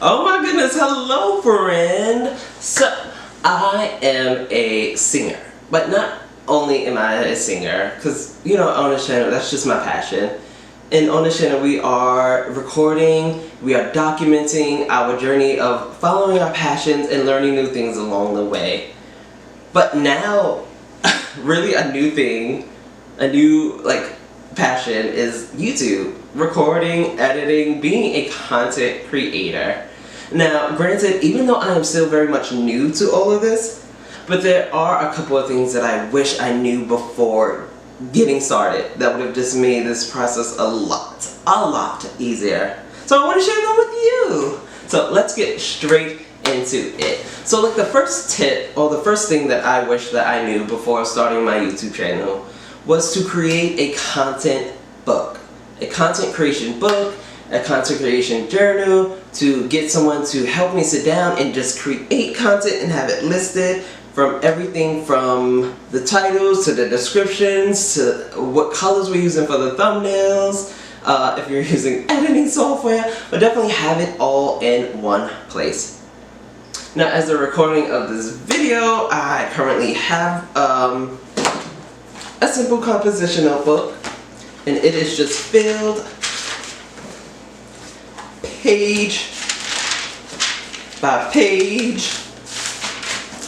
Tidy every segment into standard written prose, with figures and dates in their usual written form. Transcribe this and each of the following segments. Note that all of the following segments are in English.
Oh my goodness, hello friend! So, I am a singer, but not only am I a singer, because you know on this channel, that's just my passion. And on this channel we are recording, we are documenting our journey of following our passions and learning new things along the way. But now, really a new thing, a new passion is YouTube. Recording, editing, being a content creator. Now, granted, even though I am still very much new to all of this, but there are a couple of things that I wish I knew before getting started that would have just made this process a lot easier. So I want to share them with you. So let's get straight into it. So like the first tip, or the first thing that I wish that I knew before starting my YouTube channel was to create a content book. A content creation book, a content creation journal, to get someone to help me sit down and just create content and have it listed from everything from the titles to the descriptions to what colors we're using for the thumbnails, if you're using editing software, but definitely have it all in one place. Now, as the recording of this video, I currently have a simple composition notebook. And it is just filled page by page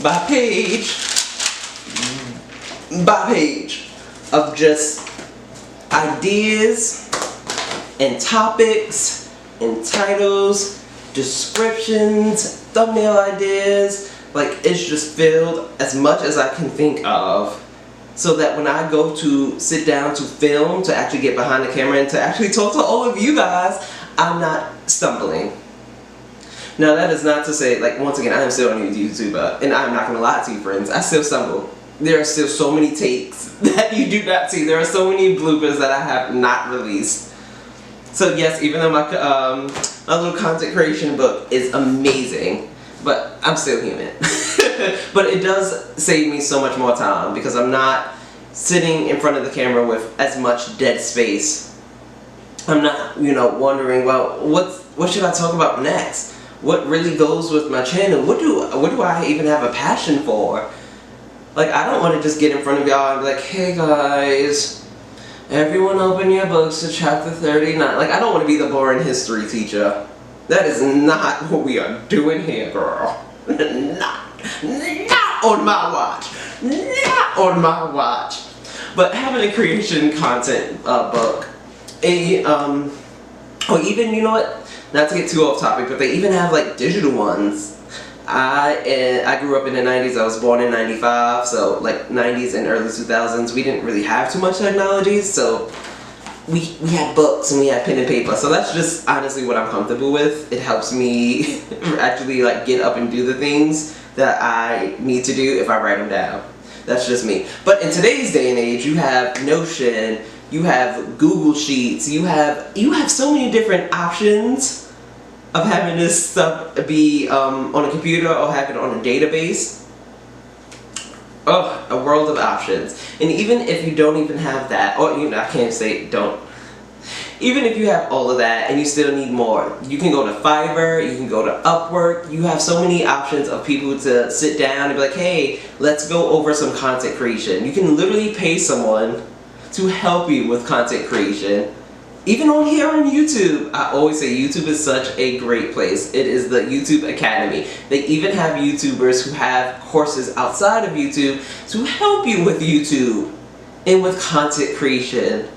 by page by page of just ideas and topics and titles, descriptions, thumbnail ideas. Like, it's just filled as much as I can think of, so that when I go to sit down to film, to actually get behind the camera and to actually talk to all of you guys, I'm not stumbling. Now that is not to say, once again, I am still a new YouTuber, and I'm not going to lie to you friends, I still stumble. There are still so many takes that you do not see. There are so many bloopers that I have not released. So yes, even though my little content creation book is amazing, but I'm still human. But it does save me so much more time because I'm not sitting in front of the camera with as much dead space. I'm not, wondering, well, what should I talk about next? What really goes with my channel? What do I even have a passion for? I don't want to just get in front of y'all and be like, hey guys, everyone open your books to chapter 39. I don't want to be the boring history teacher. That is not what we are doing here, girl. Not on my watch. Not on my watch. But having a creation content book, or even, you know what, not to get too off topic, but they even have digital ones. I grew up in the 90s. I was born in 95, so 90s and early 2000s, we didn't really have too much technology, so we had books and we had pen and paper. So that's just honestly what I'm comfortable with. It helps me actually get up and do the things that I need to do if I write them down. That's just me. But in today's day and age, you have Notion, you have Google Sheets, you have so many different options of having this stuff be on a computer or having it on a database. Oh, a world of options. And even if you don't even have that, or I can't say don't. Even if you have all of that and you still need more, you can go to Fiverr, you can go to Upwork. You have so many options of people to sit down and be like, hey, let's go over some content creation. You can literally pay someone to help you with content creation. Even on here on YouTube, I always say YouTube is such a great place. It is the YouTube Academy. They even have YouTubers who have courses outside of YouTube to help you with YouTube and with content creation.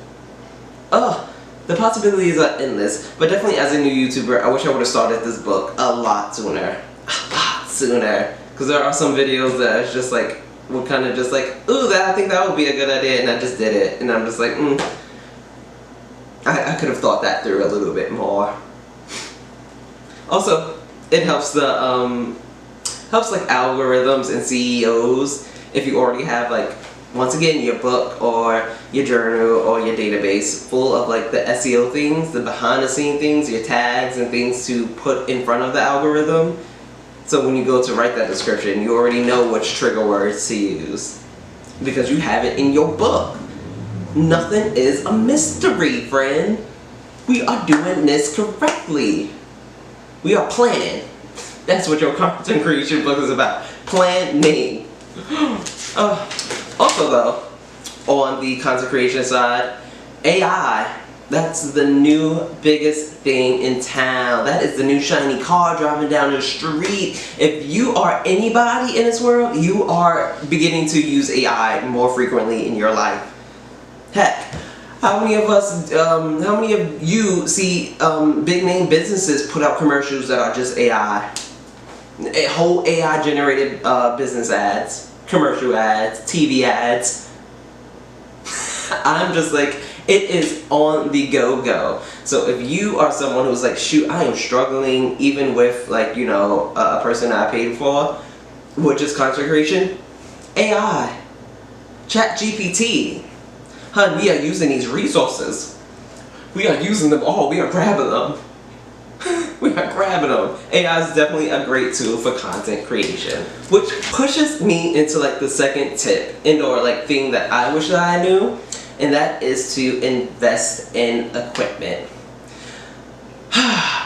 Oh, the possibilities are endless. But definitely as a new YouTuber, I wish I would have started this book a lot sooner. A lot sooner. Because there are some videos that it's just were kind of just ooh, I think that would be a good idea, and I just did it. And I'm just I could have thought that through a little bit more. Also, it helps the algorithms and CEOs if you already have once again your book or your journal or your database full of the SEO things, the behind the scene things, your tags and things to put in front of the algorithm. So when you go to write that description, you already know which trigger words to use because you have it in your book. Nothing is a mystery, friend. We are doing this correctly. We are planning. That's what your content creation book is about. Planning. Also though, on the content creation side, AI, that's the new biggest thing in town. That is the new shiny car driving down the street. If you are anybody in this world, you are beginning to use AI more frequently in your life. Heck, how many of you see big name businesses put out commercials that are just AI? A whole AI generated business ads, commercial ads, TV ads. I'm just like, it is on the go-go. So if you are someone who's like, shoot, I am struggling even with like, you know, a person I paid for with just content creation, AI, ChatGPT, hun, we are using these resources. We are using them all. We are grabbing them. We are grabbing them. AI is definitely a great tool for content creation, which pushes me into like the second tip or like thing that I wish that I knew. And that is to invest in equipment.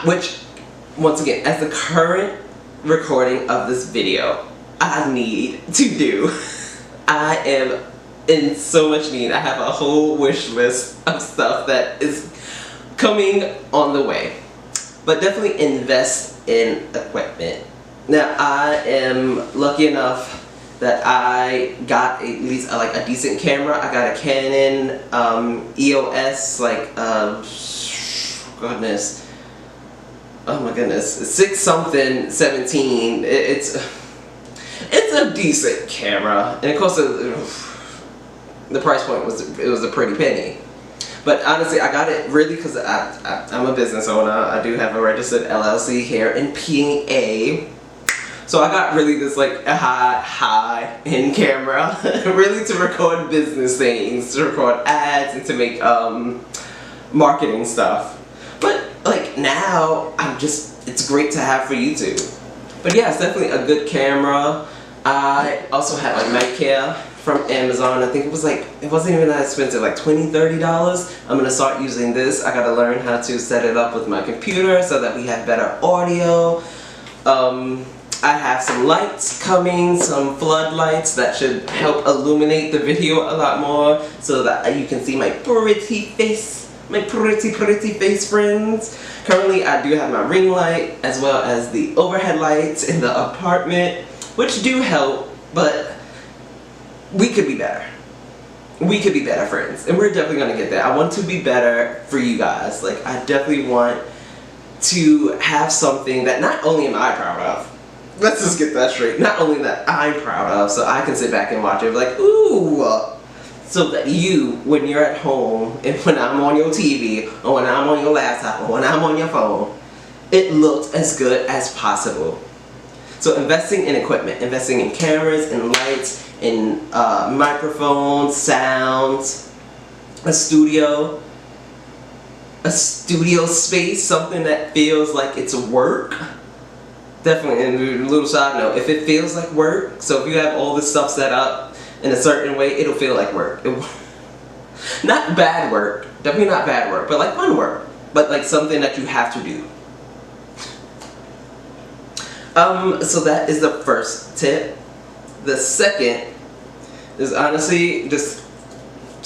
Which, once again, as the current recording of this video, I need to do. I am in so much need. I have a whole wish list of stuff that is coming on the way. But definitely invest in equipment. Now, I am lucky enough that I got at least like a decent camera. I got a Canon EOS, like goodness, oh my goodness, 6 something 17. It's a decent camera, and of course the price point was a pretty penny. But honestly, I got it really because I'm a business owner. I do have a registered LLC here in PA. So I got really this like a high-end camera, really to record business things, to record ads, and to make marketing stuff. But like now, it's great to have for YouTube. But yeah, it's definitely a good camera. I also have a mic here from Amazon. I think it wasn't even that expensive, like $20–$30. I'm gonna start using this. I gotta learn how to set it up with my computer so that we have better audio. I have some lights coming, some floodlights that should help illuminate the video a lot more so that you can see my pretty face, friends. Currently, I do have my ring light as well as the overhead lights in the apartment, which do help, but we could be better. We could be better, friends, and we're definitely gonna get there. I want to be better for you guys. Like, I definitely want to have something that not only am I proud of, let's just get that straight. Not only that I'm proud of, so I can sit back and watch it, like, ooh, so that you, when you're at home, and when I'm on your TV, or when I'm on your laptop, or when I'm on your phone, it looks as good as possible. So investing in equipment, investing in cameras, and lights, in microphones, sounds, a studio space, something that feels like it's work. Definitely, and a little side note, if it feels like work, so if you have all this stuff set up in a certain way, it'll feel like work. Not bad work, definitely not bad work, but like fun work, but like something that you have to do. So that is the first tip. The second is honestly just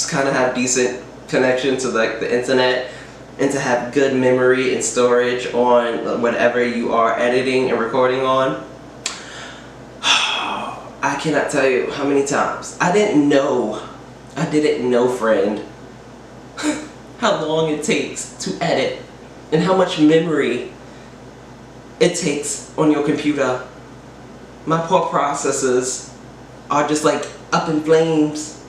kind of have decent connection to like the internet, and to have good memory and storage on whatever you are editing and recording on. I cannot tell you how many times I didn't know, friend, how long it takes to edit and how much memory it takes on your computer. My poor processors are just like up in flames.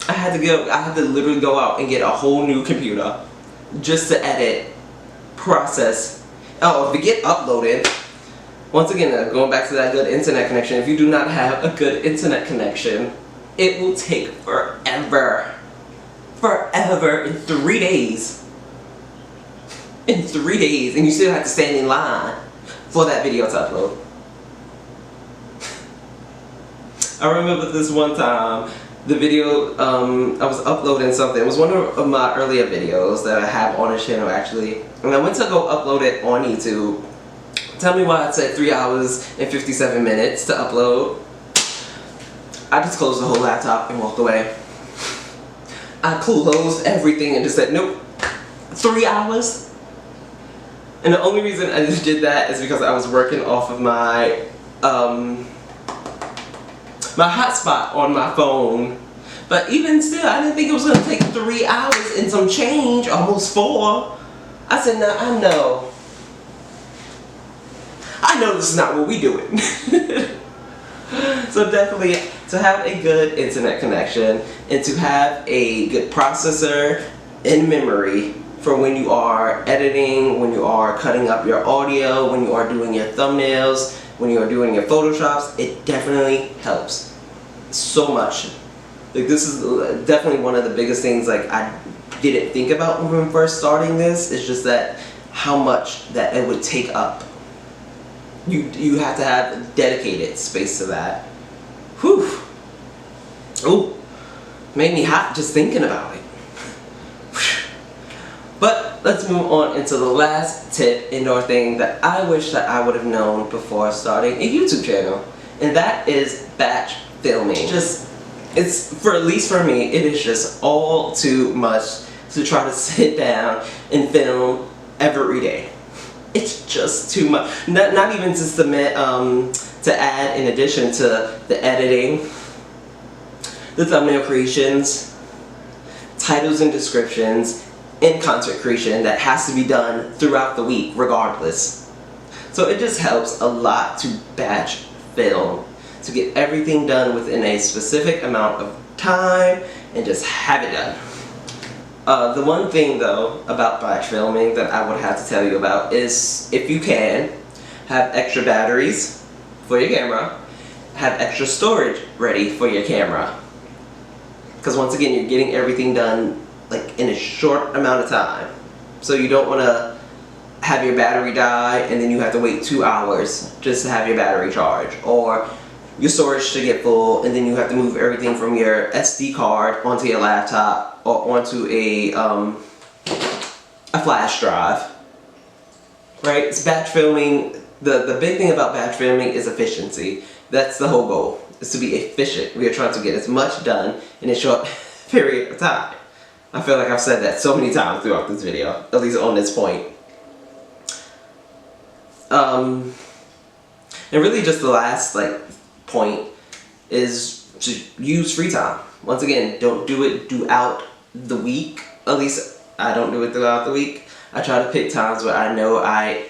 I had to literally go out and get a whole new computer just to edit, process. Oh, forget uploading. Once again, going back to that good internet connection, if you do not have a good internet connection, it will take forever. Forever, in 3 days. In 3 days, and you still have to stand in line for that video to upload. I remember this one time, the video, I was uploading something. It was one of my earlier videos that I have on the channel actually. And I went to go upload it on YouTube. Tell me why it said 3 hours and 57 minutes to upload. I just closed the whole laptop and walked away. I closed everything and just said, nope, 3 hours? And the only reason I just did that is because I was working off of my my hotspot on my phone. But even still, I didn't think it was going to take 3 hours and some change, almost 4. I said, nah, I know this is not what we doing. So definitely, to have a good internet connection and to have a good processor in memory for when you are editing, when you are cutting up your audio, when you are doing your thumbnails, when you are doing your photoshops, it definitely helps so much. Like, this is definitely one of the biggest things like I didn't think about when we were first starting this. It's just that how much that it would take up. You have to have dedicated space to that. Whew. Ooh, made me hot just thinking about it. But let's move on into the last tip, indoor thing that I wish that I would have known before starting a YouTube channel, and that is batch filming. It's at least for me, it is just all too much to try to sit down and film every day. It's just too much. Not even to submit, to add in addition to the editing, the thumbnail creations, titles and descriptions, and content creation that has to be done throughout the week regardless. So it just helps a lot to batch film, to get everything done within a specific amount of time and just have it done. The one thing though about batch filming that I would have to tell you about is, if you can, have extra batteries for your camera, have extra storage ready for your camera. Because once again, you're getting everything done like in a short amount of time. So you don't want to have your battery die and then you have to wait 2 hours just to have your battery charged, or your storage to get full and then you have to move everything from your SD card onto your laptop or onto a flash drive. Right? It's batch filming. The big thing about batch filming is efficiency. That's the whole goal, is to be efficient. We are trying to get as much done in a short period of time. I feel like I've said that so many times throughout this video, at least on this point. And really just the last point is to use free time. Once again, don't do it throughout the week. At least I don't do it throughout the week. I try to pick times where I know I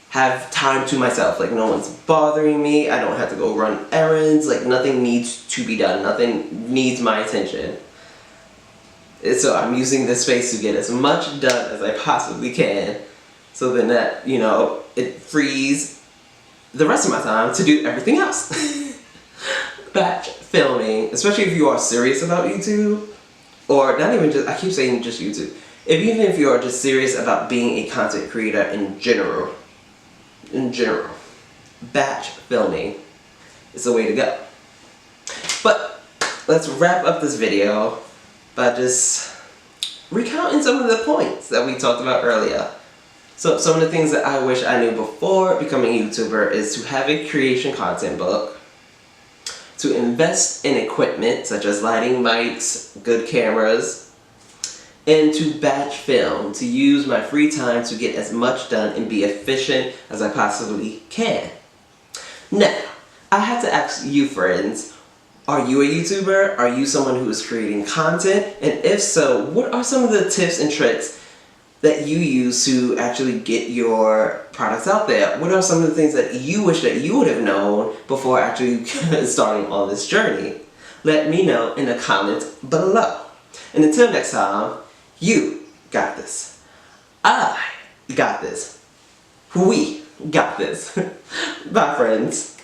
have time to myself. Like, no one's bothering me. I don't have to go run errands. Like, nothing needs to be done. Nothing needs my attention. So I'm using this space to get as much done as I possibly can, so then that, you know, it frees the rest of my time to do everything else. Batch filming, especially if you are serious about YouTube, or not even just, I keep saying just YouTube, even if you are just serious about being a content creator in general, batch filming is the way to go. But let's wrap up this video by just recounting some of the points that we talked about earlier. So some of the things that I wish I knew before becoming a YouTuber is to have a creation content book, to invest in equipment such as lighting, mics, good cameras, and to batch film, to use my free time to get as much done and be efficient as I possibly can. Now, I have to ask you, friends, are you a YouTuber? Are you someone who is creating content? And if so, what are some of the tips and tricks that you use to actually get your products out there? What are some of the things that you wish that you would have known before actually starting on this journey? Let me know in the comments below. And until next time, you got this. I got this. We got this. Bye, friends.